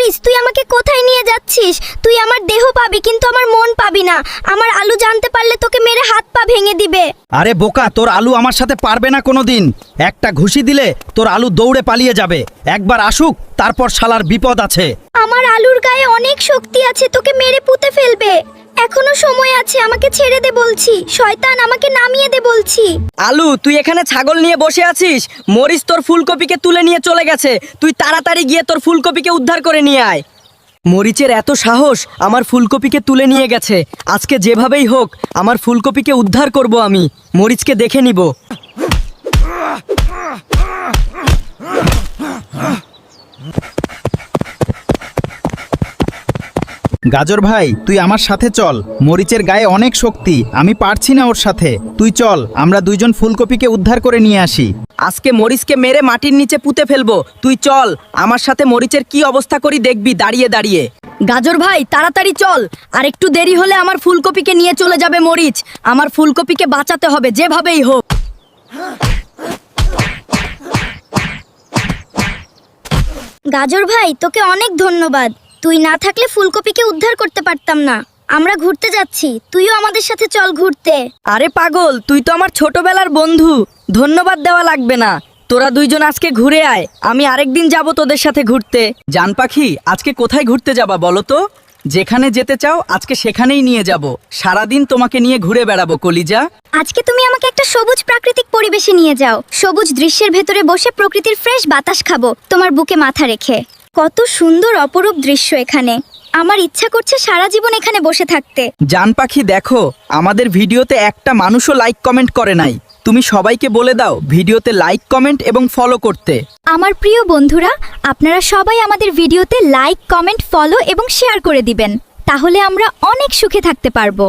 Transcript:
মরিচ, তুই আমাকে কোথায় নিয়ে যাচ্ছিস? তুই আমার দেহ পাবি কিন্তু আমার মন পাবি না। আমার আলু জানতে পারলে তোকে মেরে হাত পা ভেঙে দিবে। আরে বোকা, তোর আলু আমার সাথে পারবে না কোনোদিন। একটা ঘুষি দিলে তোর আলু দৌড়ে পালিয়ে যাবে। একবার আসুক, তারপর শালার বিপদ আছে। আমার আলুর গায়ে অনেক শক্তি আছে, তোকে মেরে পুঁতে ফেলবে। এখনো সময় আছে, আমাকে ছেড়ে দে বলছি। শয়তান, আমাকে নামিয়ে দে বলছি। আলু, তুই এখানে ছাগল নিয়ে বসে আছিস? মরিচ তোর ফুলকপিকে তুলে নিয়ে চলে গেছে। তুই তাড়াতাড়ি গিয়ে তোর ফুলকপিকে উদ্ধার করে নিয়ে আয়। মরিচের এত সাহস, আমার ফুলকপিকে তুলে নিয়ে গেছে। আজকে যেভাবেই হোক আমার ফুলকপিকে উদ্ধার করব আমি। মরিচকে দেখে নিব। গাজর ভাই, তুই আমার সাথে চল। মরিচের গায়ে অনেক শক্তি, আমি পারছি না ওর সাথে। তুই চল, আমরা দুইজন ফুলকপিকে উদ্ধার করে নিয়ে আসি। আজকে মরিচকে মেরে মাটির নিচে পুঁতে ফেলবো। তুই চল, আমার সাথে মরিচের কি অবস্থা করি দেখবি দাঁড়িয়ে দাঁড়িয়ে। গাজর ভাই, তাড়াতাড়ি চল, আর একটু দেরি হলে আমার ফুলকপিকে নিয়ে চলে যাবে মরিচ। আমার ফুলকপিকে বাঁচাতে হবে যেভাবেই হোক। গাজর ভাই, তোকে অনেক ধন্যবাদ। তুই না থাকলে ফুলকপিকে উদ্ধার করতে পারতাম না। আমরা ঘুরতে যাচ্ছি, তুইও আমাদের সাথে চল ঘুরতে। আরে পাগল, তুই তো আমার ছোটবেলার বন্ধু, ধন্যবাদ দেওয়া লাগবে না। তোরা দুইজন আজকে ঘুরে আয়, আমি আরেকদিন যাব তোদের সাথে ঘুরতে। জান পাখি, আজকে কোথায় ঘুরতে যাবা বলো তো? যেখানে যেতে চাও আজকে সেখানেই নিয়ে যাব। সারাদিন তোমাকে নিয়ে ঘুরে বেড়াবো কলিজা। আজকে তুমি আমাকে একটা সবুজ প্রাকৃতিক পরিবেশে নিয়ে যাও। সবুজ দৃশ্যের ভেতরে বসে প্রকৃতির ফ্রেশ বাতাস খাবো, তোমার বুকে মাথা রেখে। কত সুন্দর অপরূপ দৃশ্য এখানে। আমার ইচ্ছা করছে সারা জীবন এখানে বসে থাকতে। জান পাখি, দেখো আমাদের ভিডিওতে একটা মানুষও লাইক কমেন্ট করে নাই। তুমি সবাইকে বলে দাও ভিডিওতে লাইক কমেন্ট এবং ফলো করতে। আমার প্রিয় বন্ধুরা, আপনারা সবাই আমাদের ভিডিওতে লাইক, কমেন্ট, ফলো এবং শেয়ার করে দিবেন। তাহলে আমরা অনেক সুখে থাকতে পারবো।